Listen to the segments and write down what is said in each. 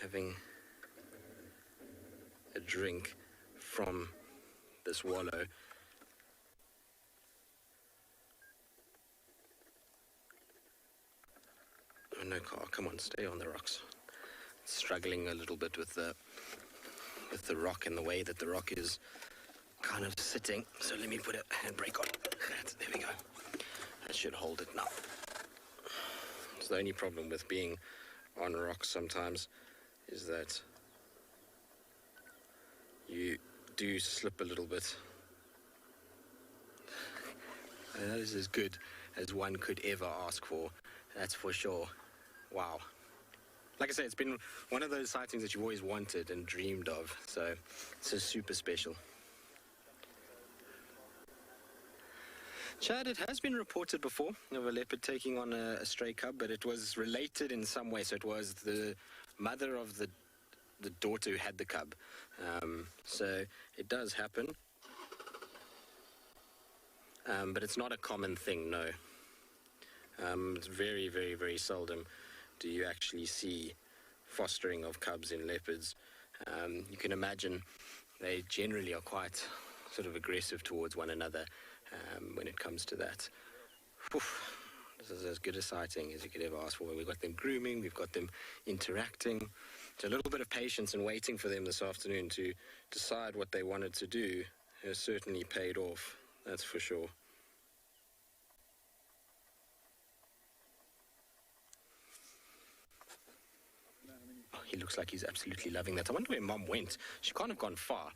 having a drink from this wallow. Oh no, car, come on, stay on the rocks. Struggling a little bit with the rock and the way that the rock is kind of sitting. So let me put a handbrake on. There we go. That should hold it now. So the only problem with being on rocks sometimes is that you do slip a little bit. And that is as good as one could ever ask for, that's for sure. Wow. Like I said, it's been one of those sightings that you've always wanted and dreamed of, so it's just super special. Chad, it has been reported before of a leopard taking on a stray cub, but it was related in some way. So it was the mother of the daughter who had the cub. So it does happen. But it's not a common thing, no. It's very, very, very seldom do you actually see fostering of cubs in leopards. You can imagine they generally are quite sort of aggressive towards one another when it comes to that. Whew. This is as good a sighting as you could ever ask for. We've got them grooming, we've got them interacting. So a little bit of patience and waiting for them this afternoon to decide what they wanted to do has certainly paid off, that's for sure. Oh, he looks like he's absolutely loving that. I wonder where Mom went. She can't have gone far.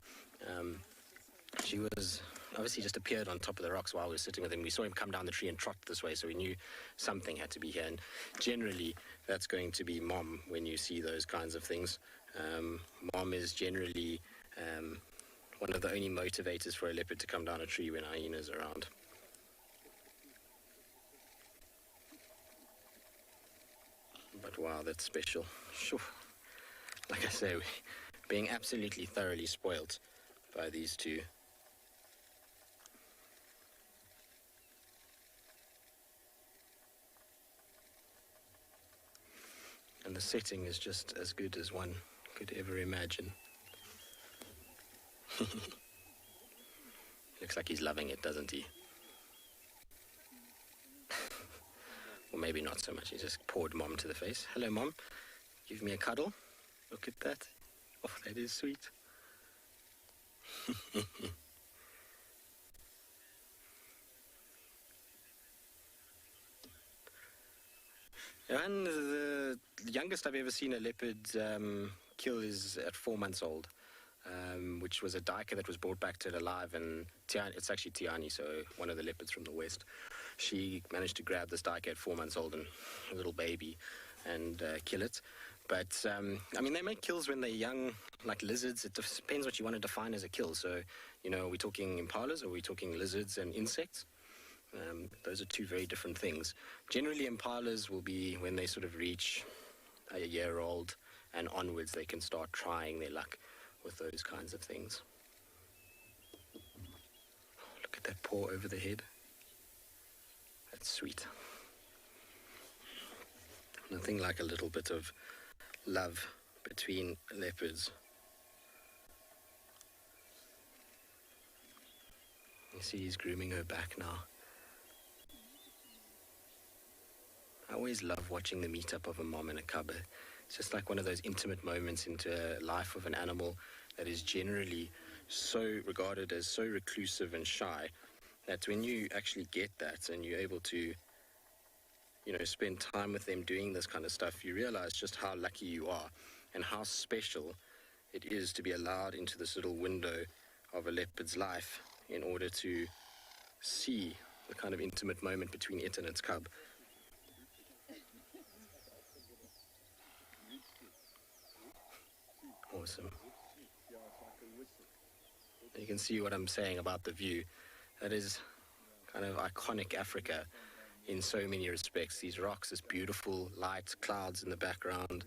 She was obviously just appeared on top of the rocks while we were sitting with him. We saw him come down the tree and trot this way, so we knew something had to be here. And generally, that's going to be Mom when you see those kinds of things. Mom is generally one of the only motivators for a leopard to come down a tree when hyenas are around. But wow, that's special. Sure. Like I say, we're being absolutely thoroughly spoilt by these two. And the setting is just as good as one could ever imagine. Looks like he's loving it, doesn't he? Or maybe not so much. He just poured Mom to the face. Hello, Mom. Give me a cuddle. Look at that. Oh, that is sweet. And the youngest I've ever seen a leopard kill is at 4 months old, which was a duiker that was brought back to it alive. And it's actually Tiani, so one of the leopards from the west. She managed to grab this duiker at 4 months old and a little baby and kill it. But, I mean, they make kills when they're young, like lizards. It depends what you want to define as a kill. So, you know, are we talking impalas or are we talking lizards and insects? Those are two very different things. Generally, impalas will be when they sort of reach a year old and onwards, they can start trying their luck with those kinds of things. Oh, look at that paw over the head. That's sweet. Nothing like a little bit of love between leopards. You see he's grooming her back now. I always love watching the meetup of a mom and a cub. It's just like one of those intimate moments into a life of an animal that is generally so regarded as so reclusive and shy that when you actually get that and you're able to, you know, spend time with them doing this kind of stuff, you realize just how lucky you are and how special it is to be allowed into this little window of a leopard's life in order to see the kind of intimate moment between it and its cub. Awesome. You can see what I'm saying about the view. That is kind of iconic Africa in so many respects. These rocks, this beautiful light, clouds in the background,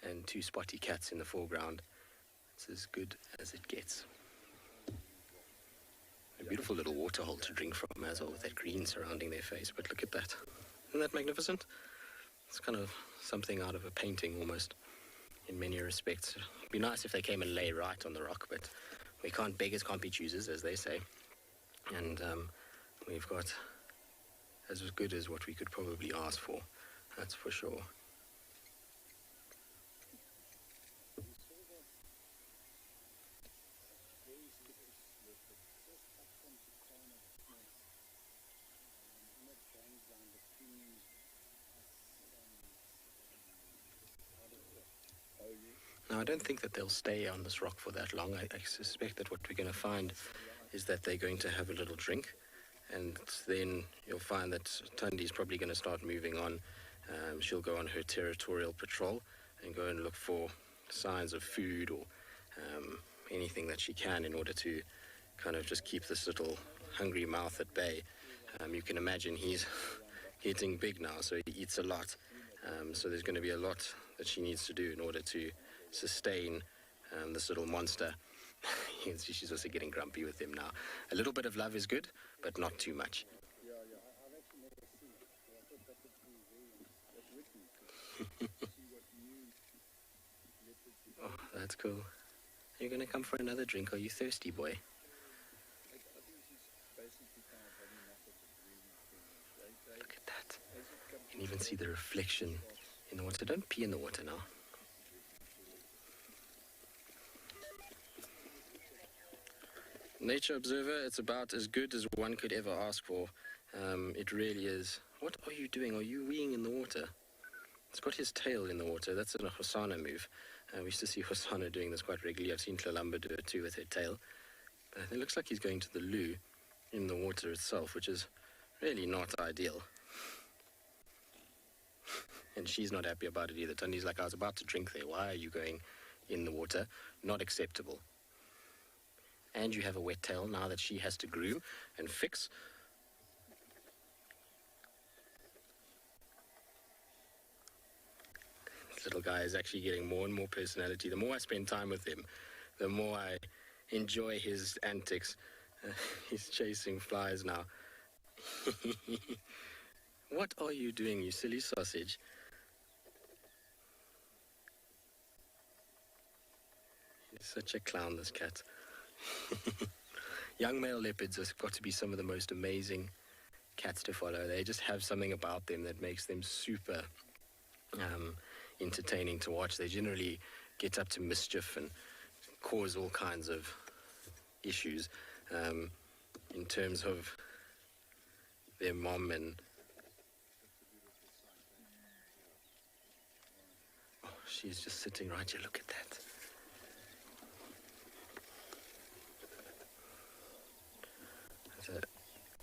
and two spotty cats in the foreground. It's as good as it gets. A beautiful little waterhole to drink from as well, with that green surrounding their face. But look at that. Isn't that magnificent? It's kind of something out of a painting almost. in many respects. It'd be nice if they came and lay right on the rock, but we can't, beggars can't be choosers, as they say. And we've got as good as what we could probably ask for, that's for sure. Now, I don't think that they'll stay on this rock for that long. I suspect that what we're going to find is that they're going to have a little drink, and then you'll find that Thandi's probably going to start moving on. She'll go on her territorial patrol and go and look for signs of food or anything that she can in order to kind of just keep this little hungry mouth at bay. You can imagine he's getting big now, so he eats a lot. So there's going to be a lot that she needs to do in order to sustain this little monster. She's also getting grumpy with him now. A little bit of love is good, but not too much. Oh, that's cool. You're going to come for another drink? Are you thirsty, boy? Look at that. You can even see the reflection in the water. Don't pee in the water now. Nature observer, it's about as good as one could ever ask for. It really is. What are you doing? Are you weeing in the water? It's got his tail in the water. That's a Hosanna move. We used to see Hosanna doing this quite regularly. I've seen Tlalamba do it too with her tail. But it looks like he's going to the loo in the water itself, which is really not ideal. And she's not happy about it either. Thandi's like, I was about to drink there. Why are you going in the water? Not acceptable. And you have a wet tail now that she has to groom and fix. This little guy is actually getting more and more personality. The more I spend time with him, the more I enjoy his antics. He's chasing flies now. What are you doing, you silly sausage? He's such a clown, this cat. Young male leopards have got to be some of the most amazing cats to follow. They just have something about them that makes them super entertaining to watch. They generally get up to mischief and cause all kinds of issues in terms of their mom and... Oh, she's just sitting right here. Look at that.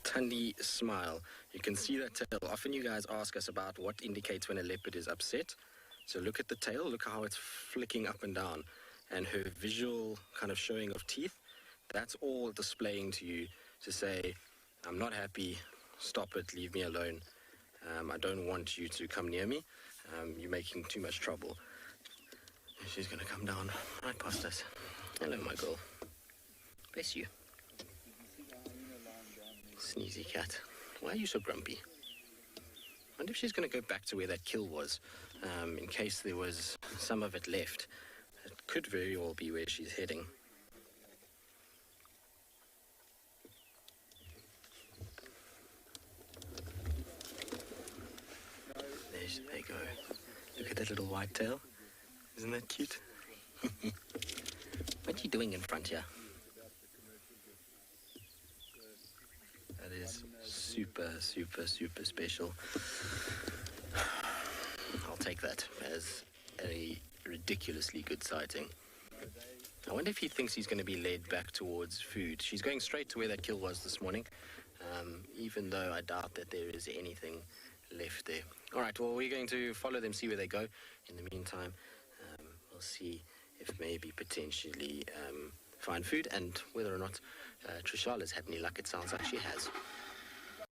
Thandi smile. You can see that tail. Often you guys ask us about what indicates when a leopard is upset. So look at the tail. Look how it's flicking up and down. And her visual kind of showing of teeth, that's all displaying to you to say, I'm not happy. Stop it. Leave me alone. I don't want you to come near me. You're making too much trouble. She's going to come down right past us. Hello, my girl. Bless you. Sneezy cat. Why are you so grumpy? I wonder if she's going to go back to where that kill was, in case there was some of it left. It could very well be where she's heading. There they go. Look at that little white tail. Isn't that cute? What are you doing in front here? That is super, super, super special. I'll take that as a ridiculously good sighting. I wonder if he thinks he's going to be led back towards food. She's going straight to where that kill was this morning, even though I doubt that there is anything left there. All right, well, we're going to follow them, see where they go. In the meantime, we'll see if maybe potentially find food, and whether or not Trisha has had any luck. It sounds like she has.